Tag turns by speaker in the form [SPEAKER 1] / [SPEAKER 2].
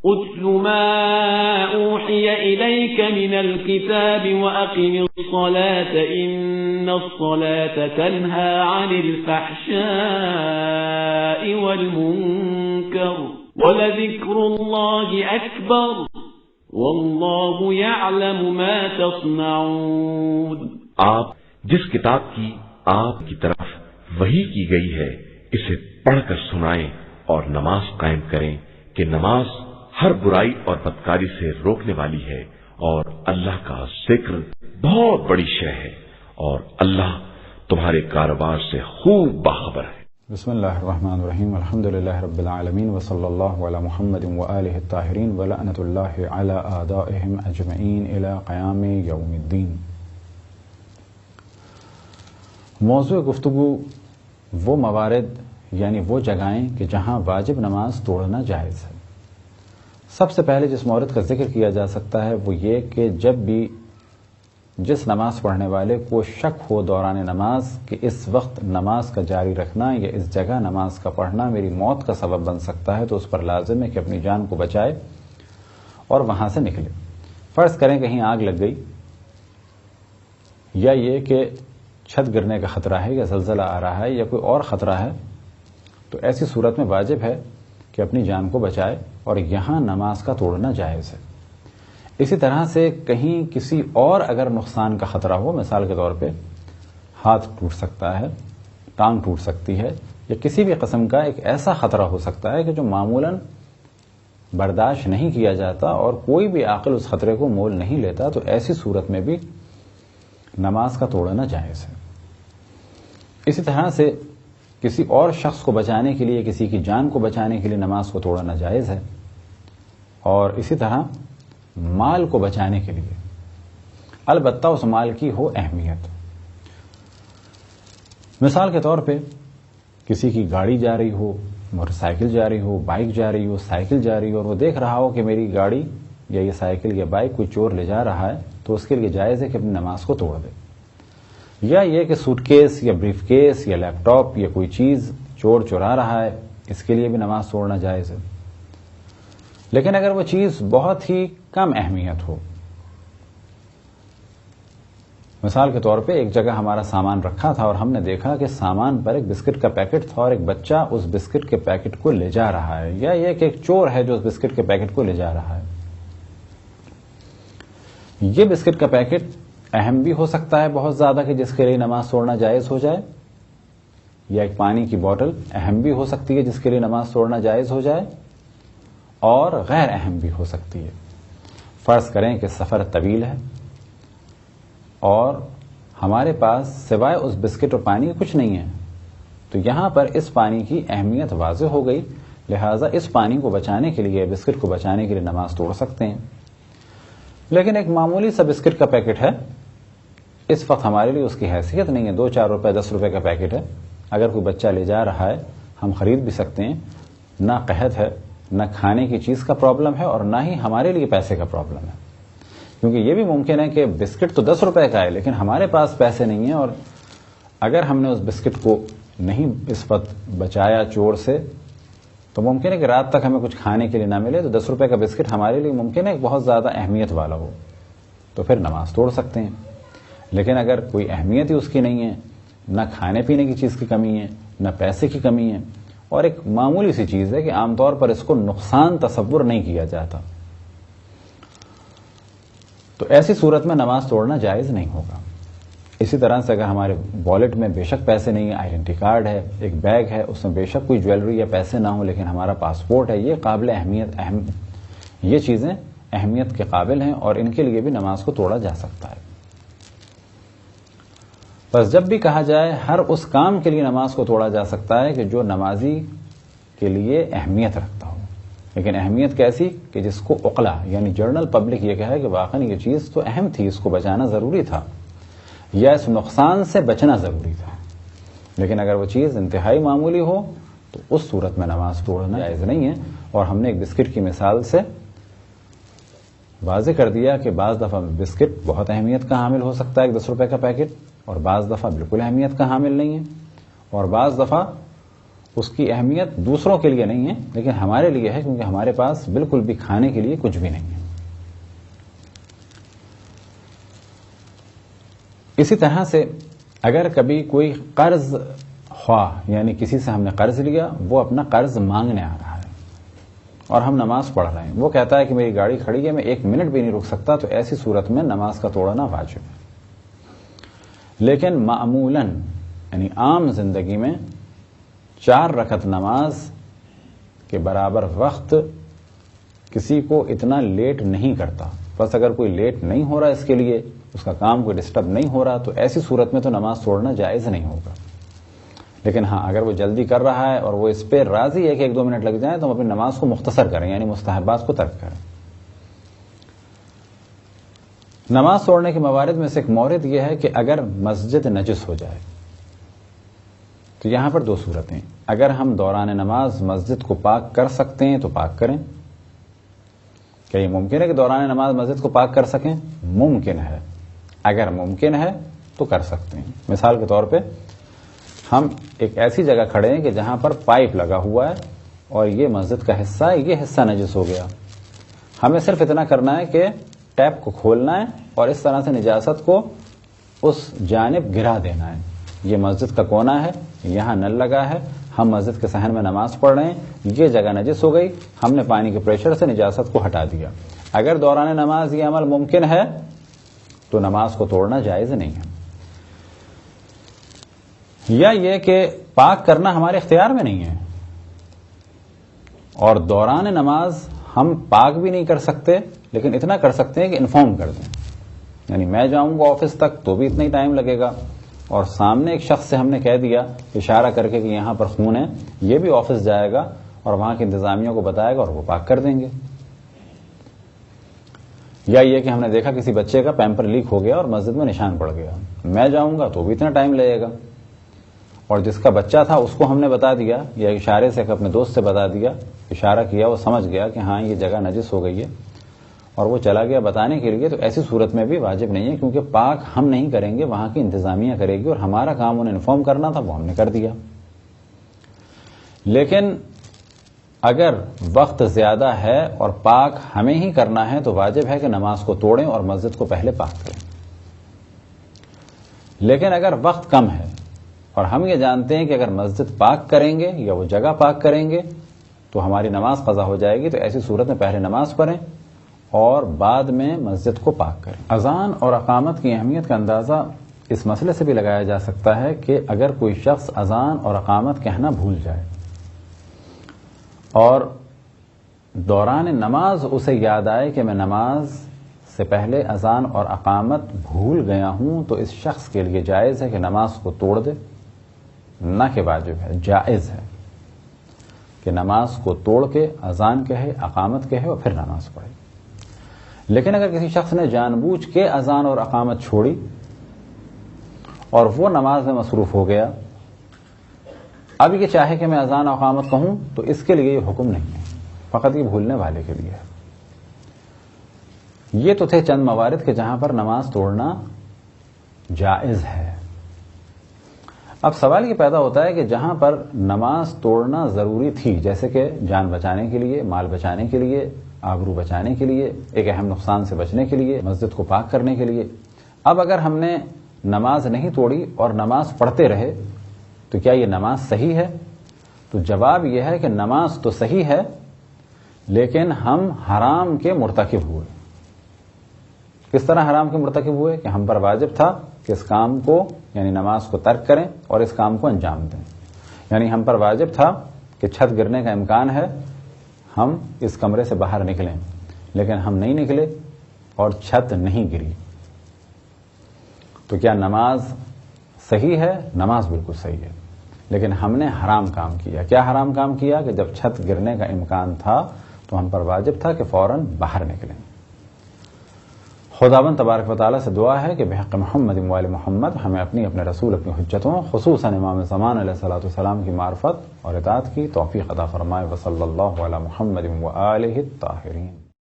[SPEAKER 1] اتل ما اوحی الیک من الكتاب واقم الصلاة ان الصلاة تنہى عن الفحشاء والمنکر ولذکر اللہ اکبر واللہ یعلم ما تصنعون.
[SPEAKER 2] آپ جس کتاب کی آپ کی طرف وحی کی گئی ہے اسے پڑھ کر سنائیں اور نماز قائم کریں کہ نماز ہر برائی اور بدکاری سے روکنے والی ہے اور اللہ کا ذکر بہت بڑی شے ہے اور اللہ تمہارے کاروبار سے خوب باخبر ہے.
[SPEAKER 3] بسم اللہ الرحمن الرحیم الحمدللہ رب العالمین وصلی اللہ علی محمد وآلہ الطاہرین ولعنۃ اللہ علی اعدائہم اجمعین الی قیام یوم الدین. موضوع گفتگو وہ موارد یعنی وہ جگہیں کہ جہاں واجب نماز توڑنا جائز ہے. سب سے پہلے جس مورد کا ذکر کیا جا سکتا ہے وہ یہ کہ جب بھی جس نماز پڑھنے والے کو شک ہو دوران نماز کہ اس وقت نماز کا جاری رکھنا یا اس جگہ نماز کا پڑھنا میری موت کا سبب بن سکتا ہے تو اس پر لازم ہے کہ اپنی جان کو بچائے اور وہاں سے نکلے. فرض کریں کہیں آگ لگ گئی یا یہ کہ چھت گرنے کا خطرہ ہے یا زلزلہ آ رہا ہے یا کوئی اور خطرہ ہے تو ایسی صورت میں واجب ہے کہ اپنی جان کو بچائے اور یہاں نماز کا توڑنا جائز ہے. اسی طرح سے کہیں کسی اور اگر نقصان کا خطرہ ہو، مثال کے طور پہ ہاتھ ٹوٹ سکتا ہے، ٹانگ ٹوٹ سکتی ہے یا کسی بھی قسم کا ایک ایسا خطرہ ہو سکتا ہے کہ جو معمولاً برداشت نہیں کیا جاتا اور کوئی بھی عاقل اس خطرے کو مول نہیں لیتا تو ایسی صورت میں بھی نماز کا توڑنا جائز ہے. اسی طرح سے کسی اور شخص کو بچانے کے لیے، کسی کی جان کو بچانے کے لیے نماز کو توڑنا جائز ہے. اور اسی طرح مال کو بچانے کے لیے، البتہ اس مال کی ہو اہمیت. مثال کے طور پہ کسی کی گاڑی جا رہی ہو، موٹر سائیکل جا رہی ہو، بائک جا رہی ہو، سائیکل جا رہی ہو اور وہ دیکھ رہا ہو کہ میری گاڑی یا یہ سائیکل یا بائک کوئی چور لے جا رہا ہے تو اس کے لیے جائز ہے کہ اپنی نماز کو توڑ دے. یا یہ کہ سوٹ کیس یا بریف کیس یا لیپ ٹاپ یا کوئی چیز چور چرا رہا ہے، اس کے لیے بھی نماز توڑنا جائز ہے. لیکن اگر وہ چیز بہت ہی کم اہمیت ہو، مثال کے طور پہ ایک جگہ ہمارا سامان رکھا تھا اور ہم نے دیکھا کہ سامان پر ایک بسکٹ کا پیکٹ تھا اور ایک بچہ اس بسکٹ کے پیکٹ کو لے جا رہا ہے، یا یہ کہ ایک چور ہے جو اس بسکٹ کے پیکٹ کو لے جا رہا ہے. یہ بسکٹ کا پیکٹ اہم بھی ہو سکتا ہے بہت زیادہ کہ جس کے لیے نماز توڑنا جائز ہو جائے، یا ایک پانی کی بوتل اہم بھی ہو سکتی ہے جس کے لیے نماز توڑنا جائز ہو جائے، اور غیر اہم بھی ہو سکتی ہے. فرض کریں کہ سفر طویل ہے اور ہمارے پاس سوائے اس بسکٹ اور پانی کچھ نہیں ہے تو یہاں پر اس پانی کی اہمیت واضح ہو گئی، لہٰذا اس پانی کو بچانے کے لیے، بسکٹ کو بچانے کے لیے نماز توڑ سکتے ہیں. لیکن ایک معمولی سا بسکٹ کا پیکٹ ہے، اس وقت ہمارے لیے اس کی حیثیت نہیں ہے، 2-4 روپے 10 روپے کا پیکٹ ہے، اگر کوئی بچہ لے جا رہا ہے ہم خرید بھی سکتے ہیں، نہ قحط ہے، نہ کھانے کی چیز کا پرابلم ہے اور نہ ہی ہمارے لیے پیسے کا پرابلم ہے. کیونکہ یہ بھی ممکن ہے کہ بسکٹ تو 10 روپے کا ہے لیکن ہمارے پاس پیسے نہیں ہیں، اور اگر ہم نے اس بسکٹ کو نہیں اس وقت بچایا چور سے تو ممکن ہے کہ رات تک ہمیں کچھ کھانے کے لیے نہ ملے، تو 10 روپے کا بسکٹ ہمارے لیے ممکن ہے بہت زیادہ اہمیت والا ہو تو پھر نماز توڑ سکتے ہیں. لیکن اگر کوئی اہمیت ہی اس کی نہیں ہے، نہ کھانے پینے کی چیز کی کمی ہے، نہ پیسے کی کمی ہے، اور ایک معمولی سی چیز ہے کہ عام طور پر اس کو نقصان تصور نہیں کیا جاتا، تو ایسی صورت میں نماز توڑنا جائز نہیں ہوگا. اسی طرح سے اگر ہمارے والیٹ میں بے شک پیسے نہیں ہیں، آئیڈینٹی کارڈ ہے، ایک بیگ ہے، اس میں بے شک کوئی جویلری یا پیسے نہ ہوں لیکن ہمارا پاسپورٹ ہے، یہ قابل اہمیت یہ چیزیں اہمیت کے قابل ہیں اور ان کے لیے بھی نماز کو توڑا جا سکتا ہے. بس جب بھی کہا جائے ہر اس کام کے لیے نماز کو توڑا جا سکتا ہے کہ جو نمازی کے لیے اہمیت رکھتا ہو، لیکن اہمیت کیسی کہ جس کو عقلا یعنی جنرل پبلک یہ کہے کہ واقعی یہ چیز تو اہم تھی، اس کو بچانا ضروری تھا یا اس نقصان سے بچنا ضروری تھا. لیکن اگر وہ چیز انتہائی معمولی ہو تو اس صورت میں نماز توڑنا جائز نہیں ہے. اور ہم نے ایک بسکٹ کی مثال سے واضح کر دیا کہ بعض دفعہ بسکٹ بہت اہمیت کا حامل ہو سکتا ہے، ایک 10 روپے کا پیکٹ، اور بعض دفعہ بالکل اہمیت کا حامل نہیں ہے، اور بعض دفعہ اس کی اہمیت دوسروں کے لیے نہیں ہے لیکن ہمارے لیے ہے، کیونکہ ہمارے پاس بالکل بھی کھانے کے لیے کچھ بھی نہیں ہے۔ اسی طرح سے اگر کبھی کوئی قرض خواہ یعنی کسی سے ہم نے قرض لیا، وہ اپنا قرض مانگنے آ رہا ہے اور ہم نماز پڑھ رہے ہیں، وہ کہتا ہے کہ میری گاڑی کھڑی ہے، میں 1 منٹ بھی نہیں رک سکتا، تو ایسی صورت میں نماز کا توڑنا واجب ہے۔ لیکن معمولاً یعنی عام زندگی میں 4 رکعت نماز کے برابر وقت کسی کو اتنا لیٹ نہیں کرتا، بس اگر کوئی لیٹ نہیں ہو رہا اس کے لیے، اس کا کام کوئی ڈسٹرب نہیں ہو رہا، تو ایسی صورت میں تو نماز توڑنا جائز نہیں ہوگا۔ لیکن ہاں اگر وہ جلدی کر رہا ہے اور وہ اس پہ راضی ہے کہ 1-2 منٹ لگ جائیں، تو ہم اپنی نماز کو مختصر کریں یعنی مستحبات کو ترک کریں۔ نماز توڑنے کے موارد میں سے ایک مورد یہ ہے کہ اگر مسجد نجس ہو جائے، تو یہاں پر 2 صورتیں، اگر ہم دوران نماز مسجد کو پاک کر سکتے ہیں تو پاک کریں۔ کیا یہ ممکن ہے کہ دوران نماز مسجد کو پاک کر سکیں؟ ممکن ہے، اگر ممکن ہے تو کر سکتے ہیں۔ مثال کے طور پہ ہم ایک ایسی جگہ کھڑے ہیں کہ جہاں پر پائپ لگا ہوا ہے اور یہ مسجد کا حصہ ہے، یہ حصہ نجس ہو گیا، ہمیں صرف اتنا کرنا ہے کہ ٹیپ کو کھولنا ہے اور اس طرح سے نجاست کو اس جانب گرا دینا ہے۔ یہ مسجد کا کونا ہے، یہاں نل لگا ہے، ہم مسجد کے صحن میں نماز پڑھ رہے ہیں، یہ جگہ نجس ہو گئی، ہم نے پانی کے پریشر سے نجاست کو ہٹا دیا۔ اگر دوران نماز یہ عمل ممکن ہے تو نماز کو توڑنا جائز نہیں ہے۔ یا یہ کہ پاک کرنا ہمارے اختیار میں نہیں ہے اور دوران نماز ہم پاک بھی نہیں کر سکتے، لیکن اتنا کر سکتے ہیں کہ انفارم کر دیں، یعنی میں جاؤں گا آفس تک تو بھی اتنا ہی ٹائم لگے گا، اور سامنے ایک شخص سے ہم نے کہہ دیا اشارہ کر کے کہ یہاں پر خون ہے، یہ بھی آفس جائے گا اور وہاں کی انتظامیہ کو بتائے گا اور وہ پاک کر دیں گے۔ یا یہ کہ ہم نے دیکھا کسی بچے کا پیمپر لیک ہو گیا اور مسجد میں نشان پڑ گیا، میں جاؤں گا تو بھی اتنا ٹائم لگے گا، اور جس کا بچہ تھا اس کو ہم نے بتا دیا یا اشارے سے اپنے دوست سے بتا دیا، اشارہ کیا، وہ سمجھ گیا کہ ہاں یہ جگہ نجس ہو گئی ہے اور وہ چلا گیا بتانے کے لیے، تو ایسی صورت میں بھی واجب نہیں ہے، کیونکہ پاک ہم نہیں کریں گے، وہاں کی انتظامیہ کرے گی اور ہمارا کام انہیں انفارم کرنا تھا وہ ہم نے کر دیا۔ لیکن اگر وقت زیادہ ہے اور پاک ہمیں ہی کرنا ہے تو واجب ہے کہ نماز کو توڑیں اور مسجد کو پہلے پاک کریں۔ لیکن اگر وقت کم ہے اور ہم یہ جانتے ہیں کہ اگر مسجد پاک کریں گے یا وہ جگہ پاک کریں گے تو ہماری نماز قضا ہو جائے گی، تو ایسی صورت میں پہلے نماز پڑھیں اور بعد میں مسجد کو پاک کریں۔ اذان اور اقامت کی اہمیت کا اندازہ اس مسئلے سے بھی لگایا جا سکتا ہے کہ اگر کوئی شخص اذان اور اقامت کہنا بھول جائے اور دوران نماز اسے یاد آئے کہ میں نماز سے پہلے اذان اور اقامت بھول گیا ہوں، تو اس شخص کے لیے جائز ہے کہ نماز کو توڑ دے، نہ کہ واجب ہے، جائز ہے کہ نماز کو توڑ کے اذان کہے، اقامت کہے اور پھر نماز پڑھے۔ لیکن اگر کسی شخص نے جان بوجھ کے اذان اور اقامت چھوڑی اور وہ نماز میں مصروف ہو گیا، اب یہ چاہے کہ میں اذان اور اقامت کہوں تو اس کے لیے یہ حکم نہیں ہے، فقط یہ بھولنے والے کے لیے ہے۔ یہ تو تھے چند موارد کہ جہاں پر نماز توڑنا جائز ہے۔ اب سوال یہ پیدا ہوتا ہے کہ جہاں پر نماز توڑنا ضروری تھی، جیسے کہ جان بچانے کے لیے، مال بچانے کے لیے، آبرو بچانے کے لیے، ایک اہم نقصان سے بچنے کے لیے، مسجد کو پاک کرنے کے لیے، اب اگر ہم نے نماز نہیں توڑی اور نماز پڑھتے رہے تو کیا یہ نماز صحیح ہے؟ تو جواب یہ ہے کہ نماز تو صحیح ہے، لیکن ہم حرام کے مرتکب ہوئے۔ کس طرح حرام کے مرتکب ہوئے؟ کہ ہم پر واجب تھا کہ اس کام کو یعنی نماز کو ترک کریں اور اس کام کو انجام دیں، یعنی ہم پر واجب تھا کہ چھت گرنے کا امکان ہے، ہم اس کمرے سے باہر نکلیں، لیکن ہم نہیں نکلے اور چھت نہیں گری، تو کیا نماز صحیح ہے؟ نماز بالکل صحیح ہے، لیکن ہم نے حرام کام کیا۔ کیا حرام کام کیا؟ کہ جب چھت گرنے کا امکان تھا تو ہم پر واجب تھا کہ فوراً باہر نکلیں۔ خداوند تبارک و تعالیٰ سے دعا ہے کہ بحق محمد وآل محمد ہمیں اپنی اپنے رسول اپنی حجتوں خصوصاً امام زمان علیہ الصلوۃ والسلام کی معرفت اور اطاعت کی توفیق عطا فرمائے۔ وصلی اللہ علی محمد وآلہ الطاہرین۔